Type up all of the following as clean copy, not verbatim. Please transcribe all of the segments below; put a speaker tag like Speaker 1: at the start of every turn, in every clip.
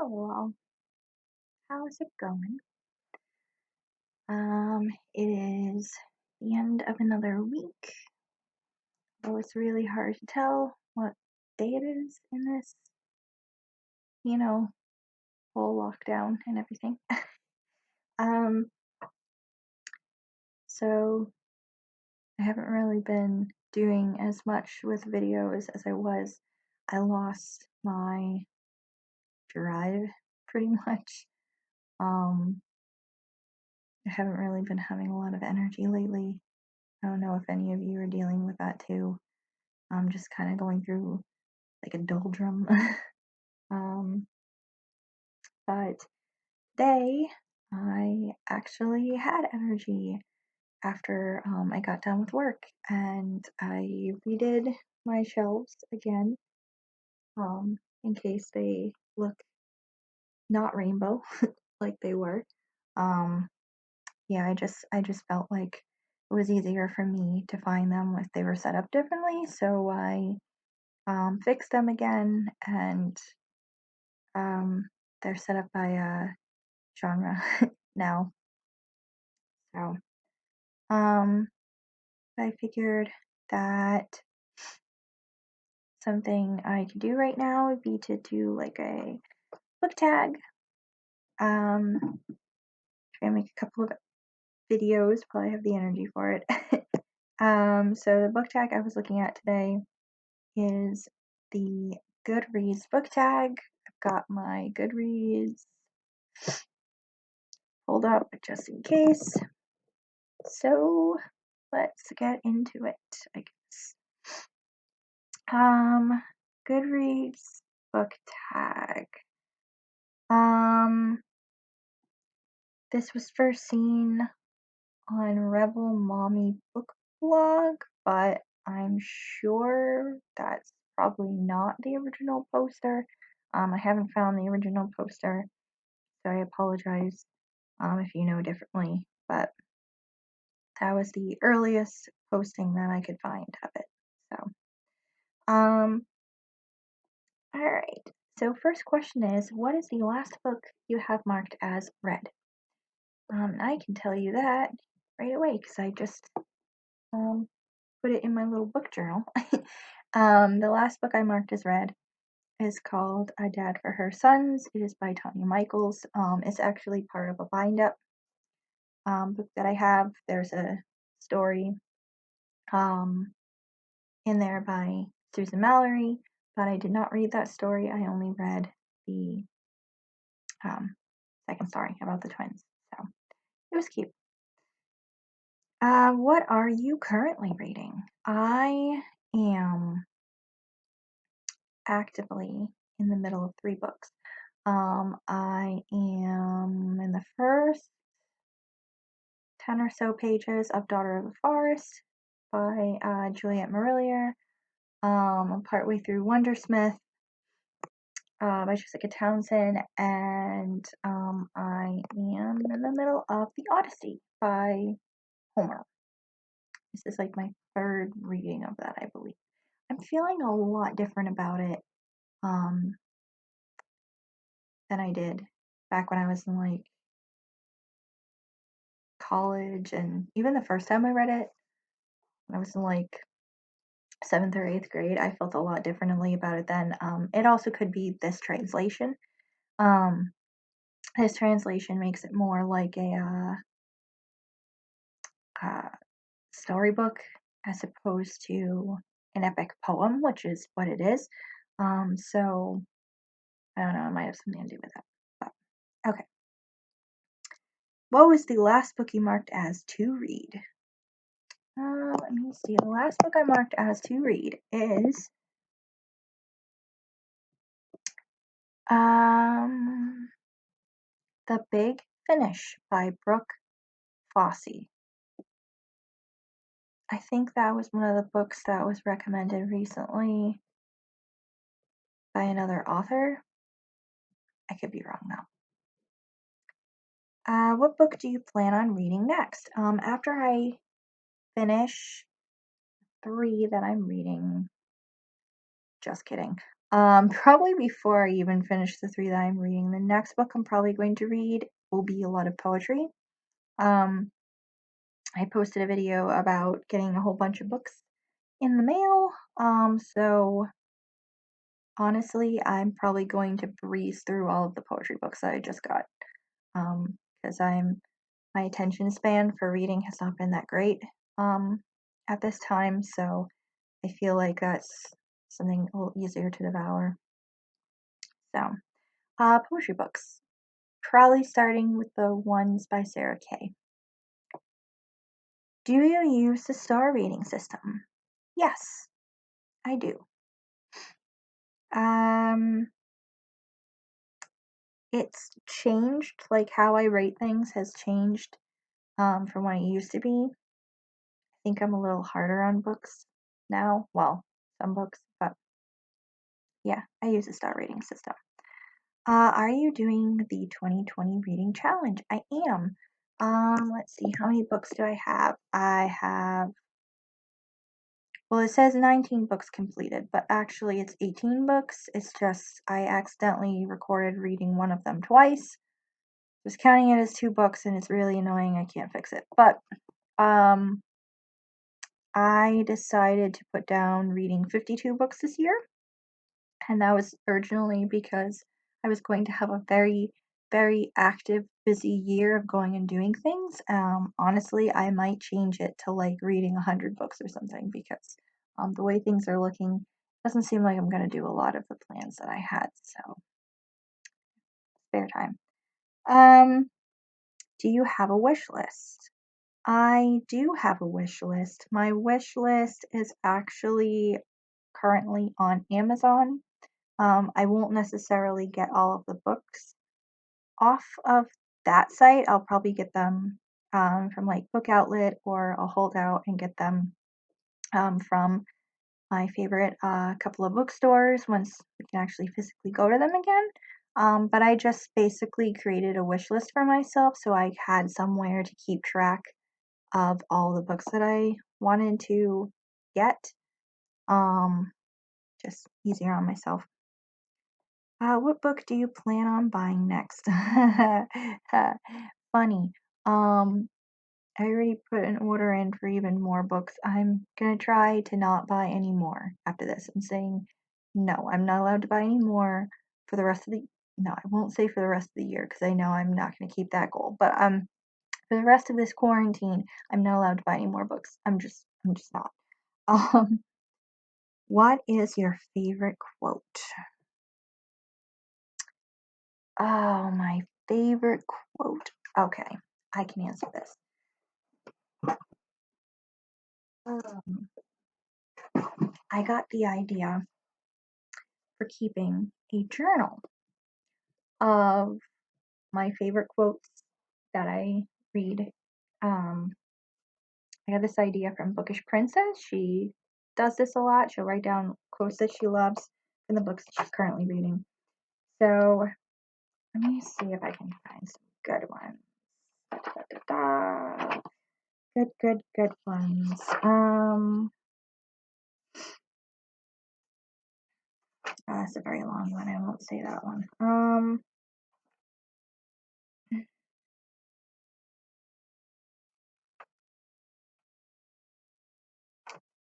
Speaker 1: Hello, how's it going? It is the end of another week, though it's really hard to tell what day it is in this, you know, whole lockdown and everything. Um, so I haven't really been doing as much with videos as I was. I lost my drive pretty much. Um, I haven't really been having a lot of energy lately. I don't know if any of you are dealing with that too. I'm just kind of going through like a doldrum. um, but today I actually had energy after I got done with work and I redid my shelves again in case they look not rainbow like they were. Um, yeah, I just felt like it was easier for me to find them if they were set up differently, so I fixed them again and um, they're set up by genre now. So, um, I figured that something I could do right now would be to do like a book tag. Try and make a couple of videos while I have the energy for it. So the book tag I was looking at today is the Goodreads Book Tag. I've got my Goodreads pulled up just in case. So let's get into it, I guess. Goodreads Book Tag. Um, this was first seen on Rebel Mommy Book Blog, but I'm sure that's probably not the original poster. I haven't found the original poster, so I apologize if you know differently, but that was the earliest posting that I could find of it. So, um, all right. So first question is, what is the last book you have marked as read? I can tell you that right away because I just put it in my little book journal. The last book I marked as read is called A Dad for Her Sons. It is by Tanya Michaels. It's actually part of a bind up book that I have. There's a story um, in there by Susan Mallory, but I did not read that story. I only read the second story about the twins. So it was cute. What are you currently reading? I am actively in the middle of 3 books. I am in the first 10 or so pages of Daughter of the Forest by Juliet Marillier. I'm partway through Wondersmith by Jessica Townsend, and I am in the middle of The Odyssey by Homer. This is like my third reading of that, I believe. I'm feeling a lot different about it um, than I did back when I was in like college, and even the first time I read it, when I was in like 7th or 8th grade, I felt a lot differently about it then. It also could be this translation. Um, this translation makes it more like a storybook as opposed to an epic poem, which is what it is. So I don't know, it might have something to do with that. But, okay. What was the last book you marked as to read? Let me see. The last book I marked as to read is The Big Finish by Brooke Fossey. I think that was one of the books that was recommended recently by another author. I could be wrong though. What book do you plan on reading next? After I finish 3 that I'm reading, just kidding. Probably before I even finish the 3 that I'm reading. The next book I'm probably going to read will be a lot of poetry. I posted a video about getting a whole bunch of books in the mail. So honestly, I'm probably going to breeze through all of the poetry books that I just got. Because my attention span for reading has not been that great at this time, so I feel like that's something a little easier to devour. So, poetry books. Probably starting with the ones by Sarah Kay. Do you use the star rating system? Yes, I do. It's changed, like how I rate things has changed from what it used to be. I think I'm a little harder on books now. Well, some books, but yeah, I use a star rating system. Are you doing the 2020 reading challenge? I am. Let's see, how many books do I have? Well, it says 19 books completed, but actually it's 18 books. It's just I accidentally recorded reading one of them twice. Was counting it as 2 books, and it's really annoying. I can't fix it. But I decided to put down reading 52 books this year, and that was originally because I was going to have a very, very active, busy year of going and doing things. Honestly, I might change it to like reading 100 books or something because the way things are looking, it doesn't seem like I'm going to do a lot of the plans that I had. So, spare time. Do you have a wish list? I do have a wish list. My wish list is actually currently on Amazon. I won't necessarily get all of the books off of that site. I'll probably get them from like Book Outlet, or I'll hold out and get them from my favorite couple of bookstores once we can actually physically go to them again. But I just basically created a wish list for myself so I had somewhere to keep track of all the books that I wanted to get. Just easier on myself. What book do you plan on buying next? Funny. I already put an order in for even more books. I'm gonna try to not buy any more after this. I'm saying no, I'm not allowed to buy any more for the rest of the no, I won't say for the rest of the year because I know I'm not gonna keep that goal. But for the rest of this quarantine, I'm not allowed to buy any more books. I'm just not. Um, what is your favorite quote? Oh, my favorite quote. Okay, I can answer this. Um, I got the idea for keeping a journal of my favorite quotes that I read. Um, I got this idea from Bookish Princess. She does this a lot. She'll write down quotes that she loves in the books that she's currently reading. So let me see if I can find some good ones. Da, da, da, da. Good ones. That's a very long one. I won't say that one.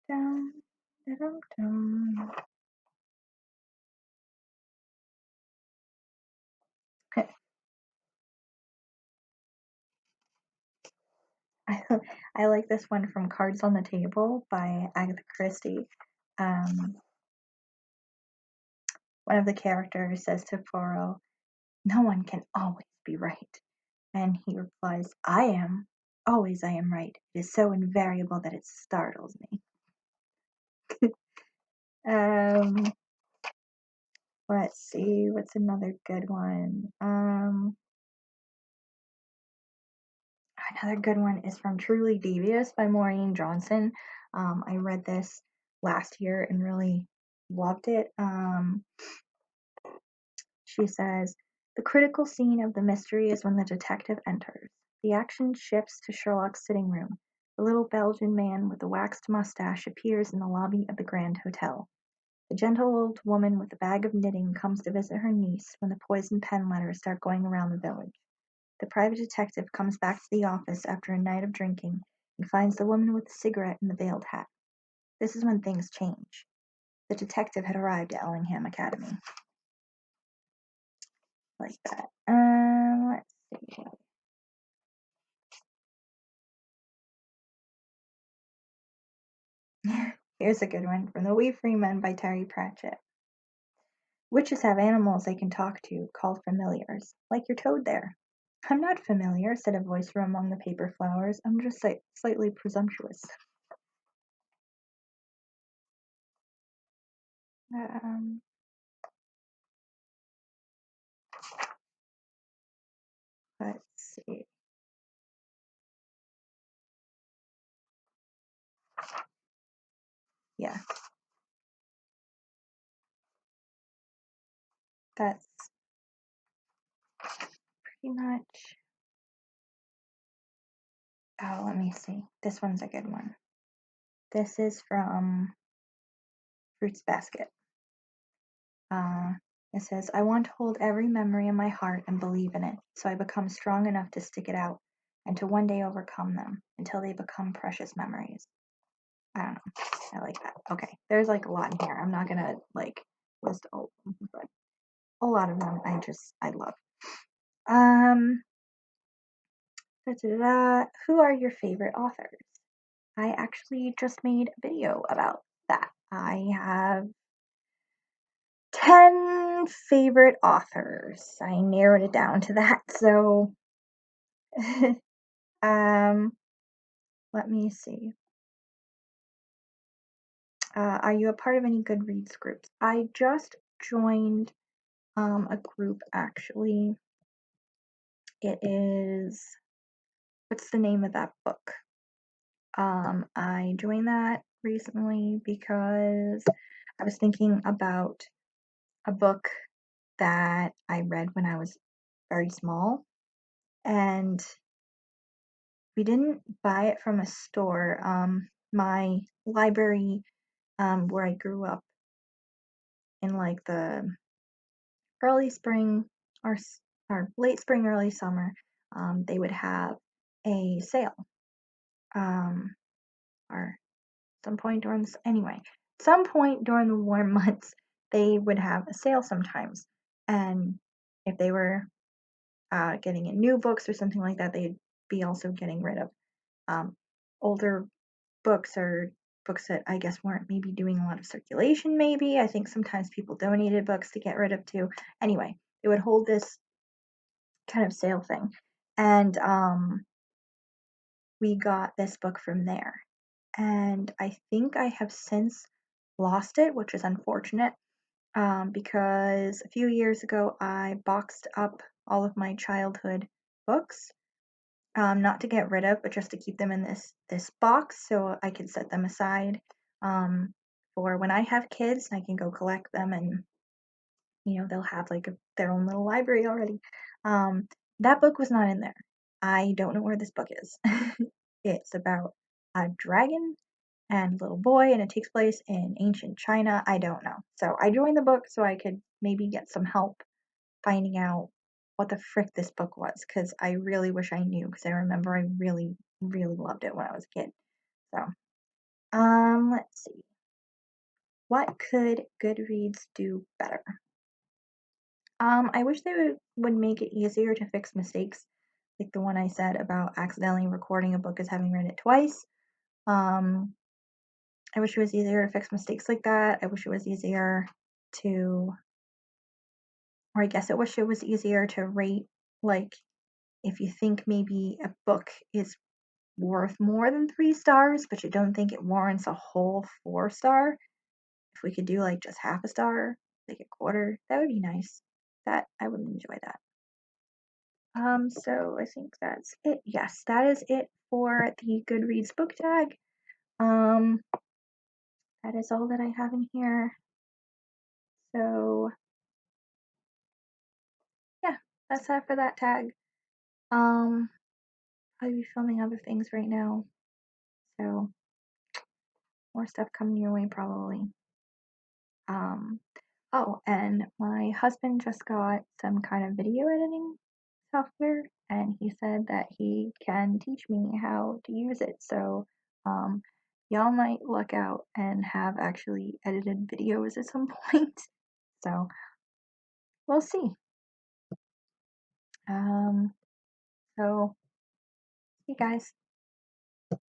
Speaker 1: Dum, dum, dum. I, I like this one from Cards on the Table by Agatha Christie. Um, one of the characters says to Poirot, "No one can always be right." And he replies, "I am. Always I am right. It is so invariable that it startles me." Um, let's see, what's another good one? Another good one is from Truly Devious by Maureen Johnson. I read this last year and really loved it. She says, "The critical scene of the mystery is when the detective enters. The action shifts to Sherlock's sitting room. The little Belgian man with the waxed mustache appears in the lobby of the Grand Hotel. The gentle old woman with the bag of knitting comes to visit her niece when the poison pen letters start going around the village. The private detective comes back to the office after a night of drinking and finds the woman with the cigarette and the veiled hat. This is when things change. The detective had arrived at Ellingham Academy. Like that. Let's see. Here's a good one from The Wee Free Men by Terry Pratchett. Witches have animals they can talk to, called familiars, like your toad there. I'm not familiar, said a voice from among the paper flowers. I'm just slightly presumptuous. Um, let's see. Yeah, that's pretty much. Oh, let me see. This one's a good one. This is from Fruits Basket. Uh, it says, I want to hold every memory in my heart and believe in it, so I become strong enough to stick it out and to one day overcome them until they become precious memories. I don't know. I like that. Okay, there's like a lot in here. I'm not gonna like list all of them, but a lot of them I love. Um, Who are your favorite authors? I actually just made a video about that. I have 10 favorite authors. I narrowed it down to that. So, um, let me see. Are you a part of any Goodreads groups? I just joined a group actually. It is, what's the name of that book? I joined that recently because I was thinking about a book that I read when I was very small, and we didn't buy it from a store. My library, where I grew up in like the early spring or late spring, early summer, they would have a sale. Or some point during this, anyway, some point during the warm months, they would have a sale sometimes, and if they were getting in new books or something like that, they'd be also getting rid of older books or books that I guess weren't maybe doing a lot of circulation. Maybe I think sometimes people donated books to get rid of too. Anyway, they would hold this kind of sale thing, and we got this book from there. And I think I have since lost it, which is unfortunate, because a few years ago I boxed up all of my childhood books, not to get rid of, but just to keep them in this box so I could set them aside for when I have kids. I can go collect them, and they'll have like their own little library already. That book was not in there. I don't know where this book is. It's about a dragon and a little boy, and it takes place in ancient China. I don't know. So I joined the book so I could maybe get some help finding out what the frick this book was, because I really wish I knew, because I remember I really, really loved it when I was a kid. So, let's see. What could Goodreads do better? I wish they would make it easier to fix mistakes, like the one I said about accidentally recording a book as having read it twice. Um, I wish it was easier to fix mistakes like that. I wish it was easier to, or I guess I wish it was easier to rate, like, if you think maybe a book is worth more than 3 stars, but you don't think it warrants a whole 4 star, if we could do like just half a star, like a quarter, that would be nice. That I would enjoy that. So I think that's it. Yes, that is it for the Goodreads book tag. Um, that is all that I have in here. So yeah, that's that for that tag. I'll be filming other things right now, so more stuff coming your way probably. Um, oh, and my husband just got some kind of video editing software, and he said that he can teach me how to use it. So, um, y'all might look out and have actually edited videos at some point. So, we'll see. Um, so, see you guys.